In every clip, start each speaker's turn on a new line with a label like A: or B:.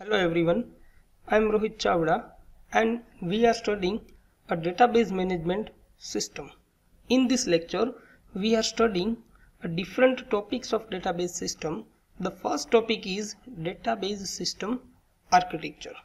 A: Hello everyone, I am Rohit Chavda and we are studying a database management system. In this lecture, we are studying different topics of database system. The first topic is database system architecture.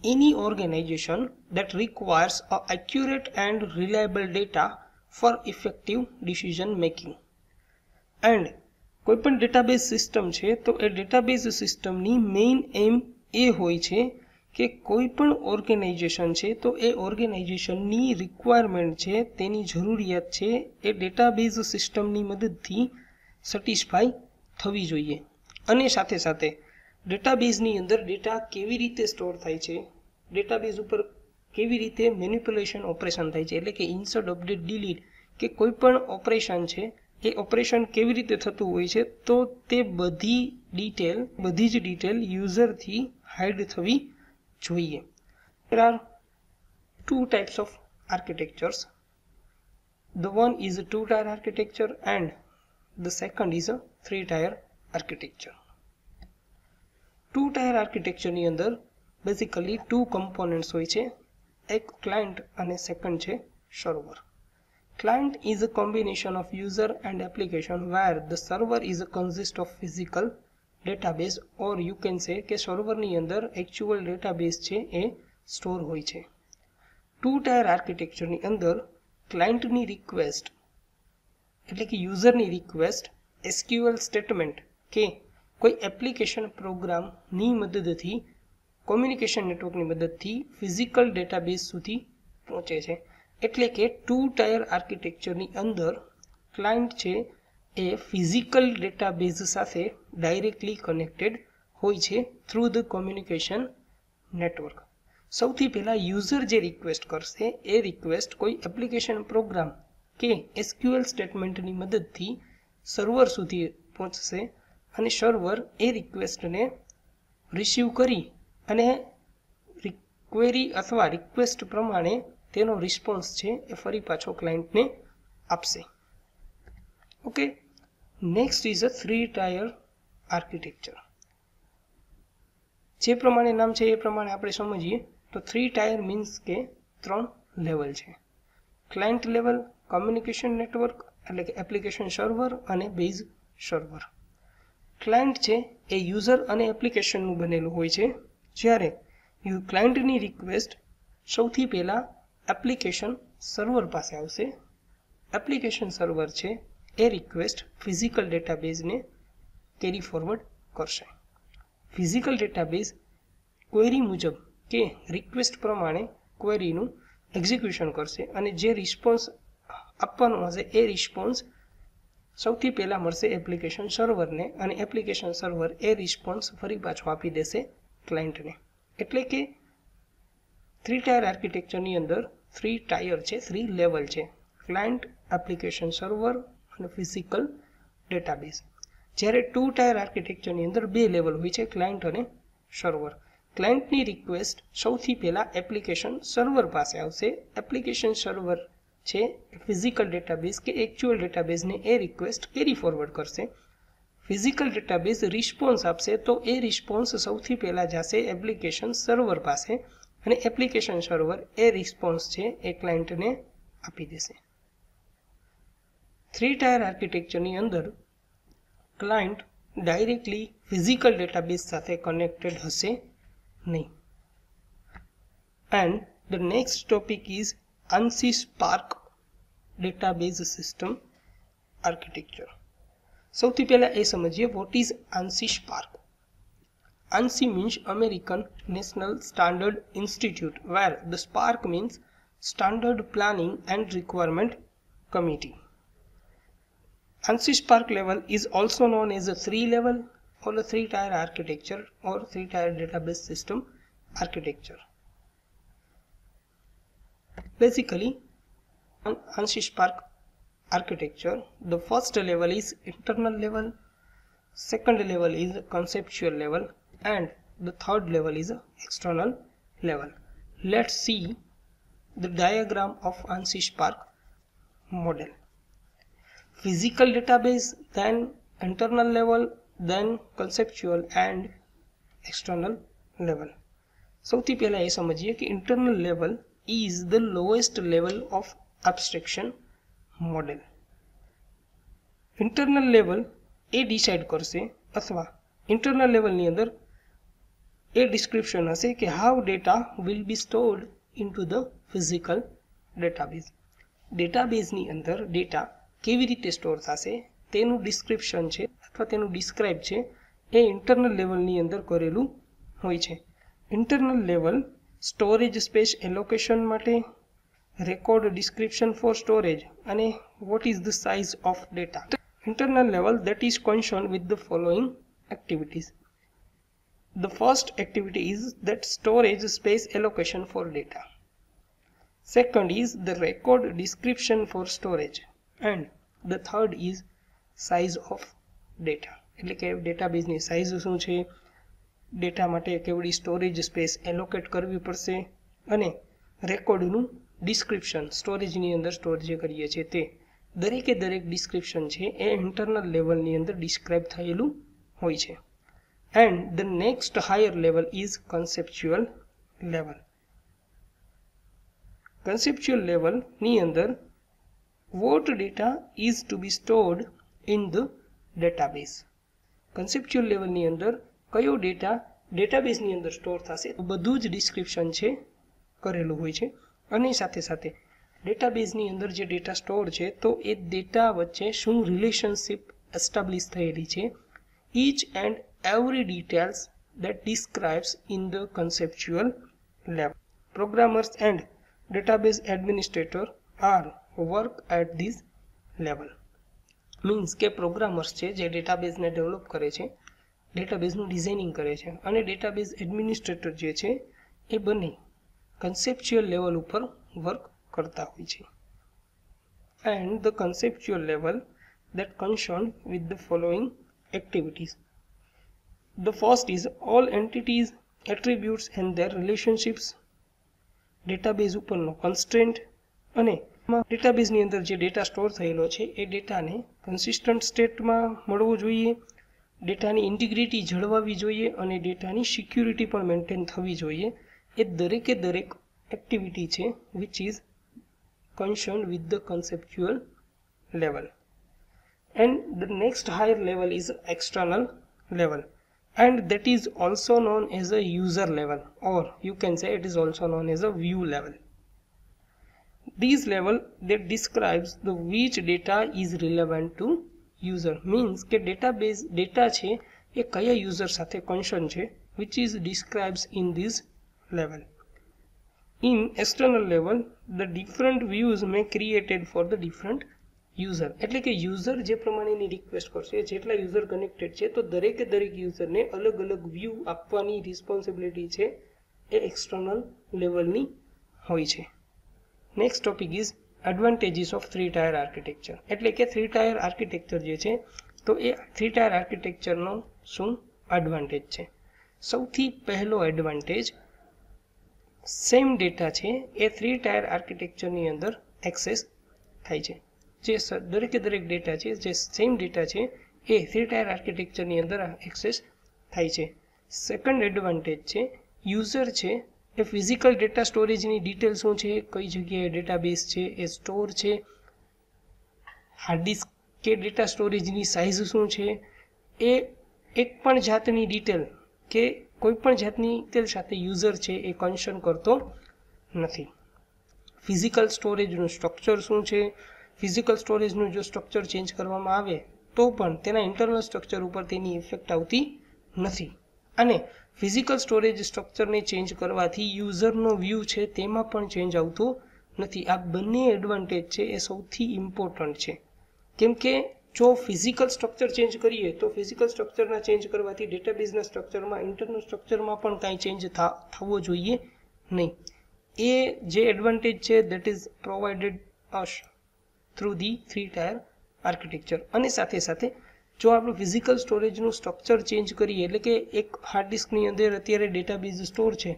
A: Any organization that requires accurate and reliable data for effective decision making. And કોઈપણ database system છે તો એ database સિસ્ટમની main એમ એ હોય છે કે કોઈપણ organisation છે તો એ ઓર્ગેનાઇઝેશનની રિક્વાયરમેન્ટ છે તેની જરૂરિયાત છે એ ડેટાબેઝ સિસ્ટમની મદદથી સેટિસ્ફાઈ થવી જોઈએ અને સાથે સાથે ડેટાબેઝની અંદર ડેટા કેવી રીતે સ્ટોર થાય છે ડેટાબેઝ ઉપર કેવી રીતે મેનિપ્યુલેશન ઓપરેશન થાય છે એટલે કે ઇન્સર્ટ અપડેટ ડિલીટ કે કોઈપણ ઓપરેશન છે એ ઓપરેશન કેવી રીતે થતું હોય છે તો તે બધી જ ડિટેલ યુઝરથી હાઇડ થવી જોઈએ. There are two types of architectures. The one is a two-tier architecture and the second is a three-tier architecture. Two-tier architecture ની અંદર basically two components હોય છે, એક client અને second છે server. Client is a combination of user and application where the server is a consist of physical database or you can say કે server ની અંદર actual database છે એ સ્ટોર હોય છે. Two tier architecture ની અંદર client ની request એટલે કે user ની request SQL statement કે કોઈ application program ની મદદથી communication network ની મદદથી physical database સુધી પહોંચે છે. એટલે કે ટુ ટાયર આર્કિટેક્ચરની અંદર ક્લાયન્ટ છે એ ફિઝિકલ ડેટાબેઝ સાથે ડાયરેક્ટલી કનેક્ટેડ હોય છે થ્રુ ધ કોમ્યુનિકેશન નેટવર્ક. સૌથી પહેલાં યુઝર જે રિક્વેસ્ટ કરશે એ રિક્વેસ્ટ કોઈ એપ્લિકેશન પ્રોગ્રામ કે SQL સ્ટેટમેન્ટની મદદથી સર્વર સુધી પહોંચશે અને સર્વર એ રિક્વેસ્ટને રિસીવ કરી અને ક્વેરી અથવા રિક્વેસ્ટ પ્રમાણે તેનો રિસ્પોન્સ છે એ ફરી પાછો ક્લાયન્ટને આપશે. Okay, next is a three tier architecture. જે પ્રમાણે નામ છે એ પ્રમાણે આપણે સમજીએ તો થ્રી ટાયર મીન્સ કે ત્રણ લેવલ છે. ક્લાયન્ટ લેવલ, કોમ્યુનિકેશન નેટવર્ક એટલે કે એપ્લિકેશન સર્વર અને બેઝ સર્વર. ક્લાયન્ટ છે એ યુઝર અને એપ્લિકેશનનું બનેલું હોય છે, જ્યારે ક્લાયન્ટની રિક્વેસ્ટ સૌથી પહેલાં એપ્લિકેશન સર્વર પાસે આવશે. એપ્લિકેશન સર્વર છે એ રિક્વેસ્ટ ફિઝિકલ ડેટાબેઝને કેરી ફોરવર્ડ કરશે. ફિઝિકલ ડેટાબેઝ ક્વેરી મુજબ કે રિક્વેસ્ટ પ્રમાણે ક્વેરીનું એક્ઝિક્યુશન કરશે અને જે રિસ્પોન્સ આપવાનો હશે એ રિસ્પોન્સ સૌથી પહેલાં મળશે એપ્લિકેશન સર્વરને અને એપ્લિકેશન સર્વર એ રિસ્પોન્સ ફરી પાછો આપી દેશે ક્લાયન્ટને. એટલે કે થ્રી ટાયર આર્કિટેક્ચરની અંદર થ્રી ટાયર છે, થ્રી લેવલ છે, ક્લાયન્ટ, એપ્લિકેશન સર્વર અને ફિઝિકલ ડેટાબેઝ. જ્યારે ટુ ટાયર આર્કિટેક્ચરની અંદર બે લેવલ હોય છે, ક્લાયન્ટ અને સર્વર. ક્લાયન્ટની રિક્વેસ્ટ સૌથી પહેલાં એપ્લિકેશન સર્વર પાસે આવશે. એપ્લિકેશન સર્વર છે ફિઝિકલ ડેટાબેઝ કે એકચ્યુઅલ ડેટાબેઝને એ રિક્વેસ્ટ કેરી ફોરવર્ડ કરશે. ફિઝિકલ ડેટાબેઝ રિસ્પોન્સ આપશે તો એ રિસ્પોન્સ સૌથી પહેલાં જશે એપ્લિકેશન સર્વર પાસે અને એપ્લિકેશન સર્વર એ રિસ્પોન્સ છે એ ક્લાયન્ટને આપી દેશે. થ્રી ટાયર આર્કિટેક્ચરની અંદર ક્લાયન્ટ ડાયરેક્ટલી ફિઝિકલ ડેટાબેઝ સાથે કનેક્ટેડ હશે નહીં. And the next topic is ANSI Spark database system architecture. સૌથી પહેલાં એ સમજીએ what is ANSI Spark. ANSI means American National Standard Institute, where the SPARC means Standard Planning and Requirement Committee. ANSI Spark level is also known as a three-level or a three-tier architecture or three-tier database system architecture. Basically, ANSI Spark architecture, the first level is internal level, second level is conceptual level, and the third level is external level. Let's see the diagram of ANSI Spark model. Physical database, then internal level, then conceptual and external level. સૌથી પહેલા એ સમજીએ કે internal level is the lowest level of abstraction model. Internal level એ decide કરશે અથવા internal લેવલની અંદર એ ડિસ્ક્રિપ્શન હશે કે how data will be stored into the physical database. ડેટાબેઝની અંદર ડેટા કેવી રીતે સ્ટોર થશે તેનું ડિસ્ક્રિપ્શન છે અથવા તેનું ડિસ્ક્રાઇબ છે એ ઇન્ટરનલ લેવલની અંદર કરેલું હોય છે. Internal level storage space allocation માટે, રેકોર્ડ ડિસ્ક્રિપ્શન ફોર સ્ટોરેજ અને what is the size of data. Internal level that is concerned with the following activities. The first activity is that storage space allocation for data. Second is the record description for storage. And the third is size of data. એટલે કે ડેટાબેઝની size શું છે, data માટે કેવડી storage space allocate કરવી પડશે અને રેકોર્ડનું description સ્ટોરેજની અંદર store જે કરીએ છીએ તે દરેકે દરેક ડિસ્ક્રિપ્શન છે એ ઇન્ટરનલ લેવલની અંદર ડિસ્ક્રાઇબ થયેલું હોય છે. And the next higher level is conceptual level. Conceptual લેવલની અંદર what data is to be stored in the database. Conceptual લેવલની અંદર કયો ડેટા ડેટાબેઝની અંદર સ્ટોર થશે બધું જ ડિસ્ક્રિપ્શન છે કરેલું હોય છે. અને સાથે સાથે ડેટાબેઝની અંદર જે ડેટા સ્ટોર છે તો એ ડેટા વચ્ચે શું રિલેશનશિપ એસ્ટાબ્લિશ થયેલી છે, each and every details that describes in the conceptual level. Programmers and database administrator are work at this level. Means કે પ્રોગ્રામર્સ છે જે ડેટાબેઝને ડેવલપ કરે છે, ડેટાબેઝનું ડિઝાઇનિંગ કરે છે અને ડેટાબેઝ એડમિનિસ્ટ્રેટર જે છે એ બંને કન્સેપ્ચ્યુઅલ લેવલ ઉપર વર્ક કરતા હોય છે. And the conceptual level that concerned with the following activities. The first is all entities, attributes and their relationships. Database ઉપરનો કન્સ્ટ્રેન્ટ અને ડેટાબેઝની અંદર જે ડેટા સ્ટોર થયેલો છે એ ડેટાને કન્સિસ્ટન્ટ સ્ટેટમાં મળવો જોઈએ, ડેટાની ઇન્ટિગ્રિટી જળવાવી જોઈએ અને ડેટાની સિક્યુરિટી પણ મેન્ટેન થવી જોઈએ. એ દરેકે દરેક એક્ટિવિટી છે which is concerned with the conceptual level. And the next higher level is external level, and that is also known as a user level, or you can say it is also known as a view level. These level that describes the which data is relevant to user. means કે database data છે એ કયા user સાથે concern છે which is describes in this level. In external level, the different views may created for the different user. એટલે કે user જે પ્રમાણેની request કરશે, જેટલા યુઝર કનેક્ટેડ છે તો દરેકે દરેક યુઝરને અલગ અલગ વ્યૂ આપવાની રિસ્પોન્સિબિલિટી છે એ એક્સટર્નલ લેવલની હોય છે. Next topic is advantages of 3 tier architecture. એટલે કે 3 ટાયર આર્કિટેક્ચર જે છે તો એ 3 ટાયર આર્કિટેક્ચરનો શું એડવાન્ટેજ છે. સૌથી પહેલો એડવાન્ટેજ સેમ ડેટા છે એ 3 ટાયર આર્કિટેક્ચરની અંદર એક્સેસ થાય છે. જે દરેકે દરેક ડેટા છે જે સેમ ડેટા છે એ 3 ટાયર આર્કિટેક્ચરની અંદર એક્સેસ થાય છે. સેકન્ડ એડવાન્ટેજ છે યુઝર છે એ ફિઝિકલ ડેટા સ્ટોરેજની ડિટેલ શું છે, કઈ જગ્યાએ ડેટાબેઝ છે એ સ્ટોર છે, હાર્ડ ડિસ્ક કે ડેટા સ્ટોરેજની સાઇઝ શું છે એ એક પણ જાતની ડિટેલ કે કોઈ પણ જાતની ડિટેલ સાથે યુઝર છે એ કન્સર્ન કરતો નથી. ફિઝિકલ સ્ટોરેજનું સ્ટ્રક્ચર શું છે, ફિઝિકલ સ્ટોરેજનું જો સ્ટ્રક્ચર ચેન્જ કરવામાં આવે તો પણ તેના ઇન્ટરનલ સ્ટ્રક્ચર ઉપર તેની ઇફેક્ટ આવતી નથી. અને ફિઝિકલ સ્ટોરેજ સ્ટ્રક્ચરને ચેન્જ કરવાથી યુઝરનો વ્યૂ છે તેમાં પણ ચેન્જ આવતો નથી. આ બંને એડવાન્ટેજ છે એ સૌથી ઇમ્પોર્ટન્ટ છે. કેમ કે જો ફિઝિકલ સ્ટ્રક્ચર ચેન્જ કરીએ તો ફિઝિકલ સ્ટ્રક્ચરના ચેન્જ કરવાથી ડેટાબેઝના સ્ટ્રક્ચરમાં ઇન્ટરનલ સ્ટ્રક્ચરમાં પણ કાંઈ ચેન્જ થવો જોઈએ નહીં. એ જે એડવાન્ટેજ છે that is provided us through the 3 tier architecture. અને સાથે સાથે જો આપણે ફિઝિકલ સ્ટોરેજનું સ્ટ્રક્ચર ચેન્જ કરીએ એટલે કે એક હાર્ડ ડિસ્કની અંદર અત્યારે ડેટાબેઝ સ્ટોર છે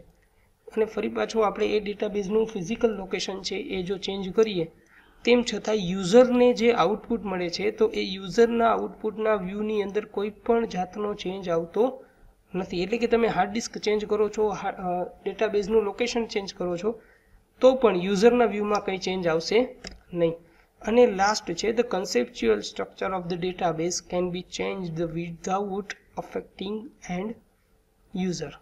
A: અને ફરી પાછું આપણે એ ડેટાબેઝનું ફિઝિકલ લોકેશન છે એ જો ચેન્જ કરીએ તેમ છતાં યુઝરને જે આઉટપુટ મળે છે તો એ યુઝરના આઉટપુટના વ્યૂની અંદર કોઈ પણ જાતનો ચેન્જ આવતો નથી. એટલે કે તમે હાર્ડ ડિસ્ક ચેન્જ કરો છો, ડેટાબેઝનું લોકેશન ચેન્જ કરો છો, તો પણ યુઝરના વ્યૂમાં કંઈ ચેન્જ આવશે નહીં. અને લાસ્ટ છે the conceptual structure of the database can be changed without affecting and user.